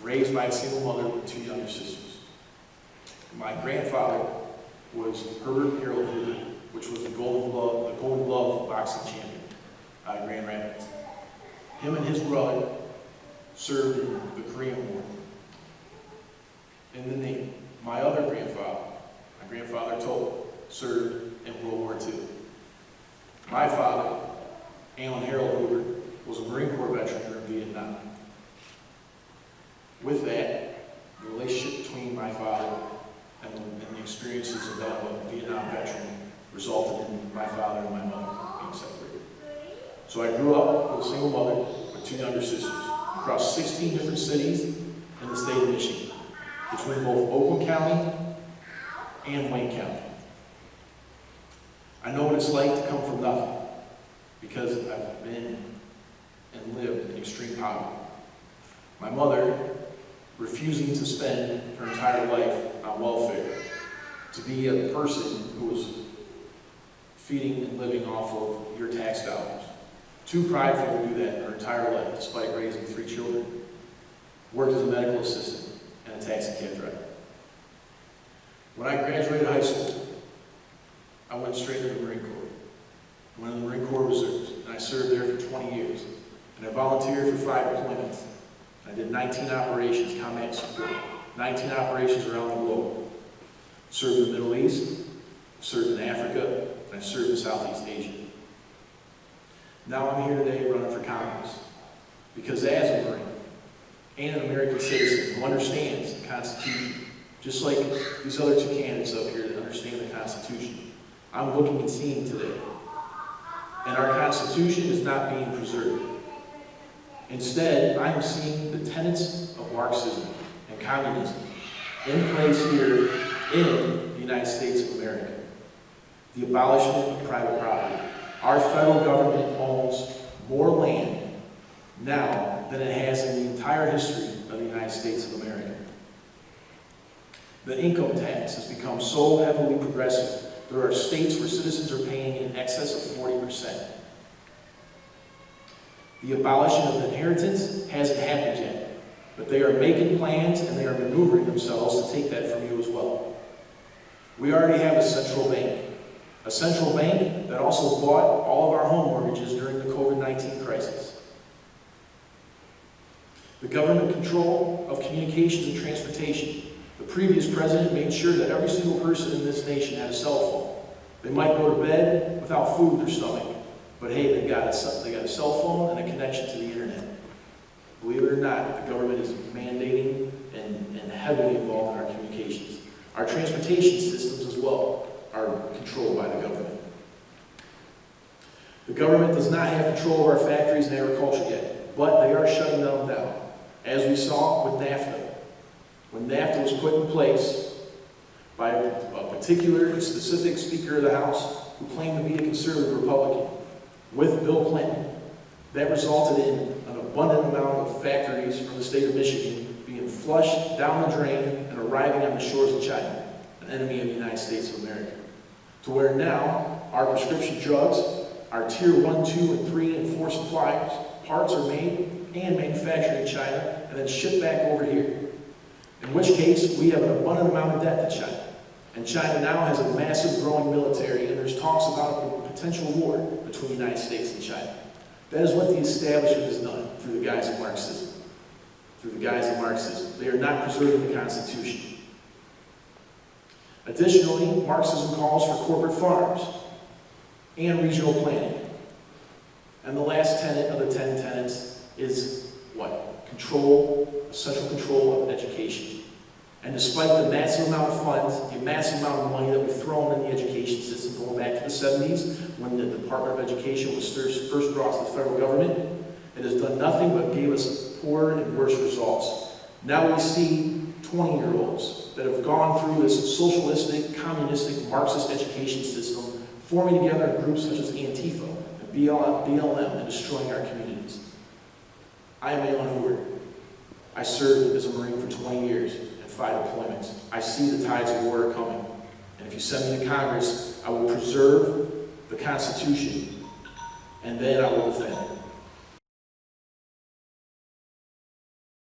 raised by a single mother with two younger sisters. My grandfather was Herbert Harold Hoover, which was the Golden Glove boxing champion out of Grand Rapids. Him and his brother served in the Korean War. In the Navy. My other grandfather, my grandfather Toll, served in World War II. My father, Alan Harold Hoover, was a Marine Corps veteran during Vietnam. With that, the relationship between my father and the experiences of that Vietnam veteran resulted in my father and my mother being separated. So I grew up with a single mother with two younger sisters across 16 different cities in the state of Michigan, between both Oakland County and Wayne County. I know what it's like to come from nothing because I've been and lived in extreme poverty. My mother refusing to spend her entire life on welfare, to be a person who was feeding and living off of your tax dollars. Too prideful to do that her entire life, despite raising 3 children. Worked as a medical assistant and a taxi cab driver. When I graduated high school, I went straight to the Marine Corps. I went in the Marine Corps Reserves, and I served there for 20 years. And I volunteered for 5 deployments. I did 19 operations, combat support, 19 operations around the globe. Served in the Middle East, served in Africa, and I served in Southeast Asia. Now I'm here today running for Congress because as a Marine and an American citizen who understands the Constitution, just like these other 2 candidates up here that understand the Constitution, I'm looking and seeing today. And our Constitution is not being preserved. Instead, I am seeing the tenets of Marxism and communism in place here in the United States of America. The abolishment of private property. Our federal government owns more land now than it has in the entire history of the United States of America. The income tax has become so heavily progressive. There are states where citizens are paying in excess of 40%. The abolition of inheritance hasn't happened yet, but they are making plans and they are maneuvering themselves to take that from you as well. We already have a central bank that also bought all of our home mortgages during the COVID-19 crisis. The government control of communications and transportation. The previous president made sure that every single person in this nation had a cell phone. They might go to bed without food in their stomach, but hey, they got a cell phone and a connection to the internet. Believe it or not, the government is mandating and heavily involved in our communications. Our transportation systems as well are controlled by the government. The government does not have control of our factories and agriculture yet, but they are shutting them down. As we saw with NAFTA. When NAFTA was put in place by a particular and specific Speaker of the House who claimed to be a conservative Republican with Bill Clinton, that resulted in an abundant amount of factories from the state of Michigan being flushed down the drain and arriving on the shores of China, an enemy of the United States of America. To where now our prescription drugs, our tier 1, 2, and 3, and 4 suppliers, parts are made and manufactured in China and then shipped back over here. In which case, we have an abundant amount of debt to China. And China now has a massive growing military, and there's talks about a potential war between the United States and China. That is what the establishment has done through the guise of Marxism. They are not preserving the Constitution. Additionally, Marxism calls for corporate farms and regional planning. And the last tenet of the 10 tenets is what? Central control of education. And despite the massive amount of funds, the massive amount of money that we've thrown in the education system going back to the 70s, when the Department of Education was first brought to the federal government, it has done nothing but gave us poorer and worse results. Now we see 20-year-olds that have gone through this socialistic, communistic, Marxist education system, forming together in groups such as Antifa and BLM and destroying our communities. I am Alan Hoover. I served as a Marine for 20 years and 5 deployments. I see the tides of war are coming. And if you send me to Congress, I will preserve the Constitution, and then I will defend it.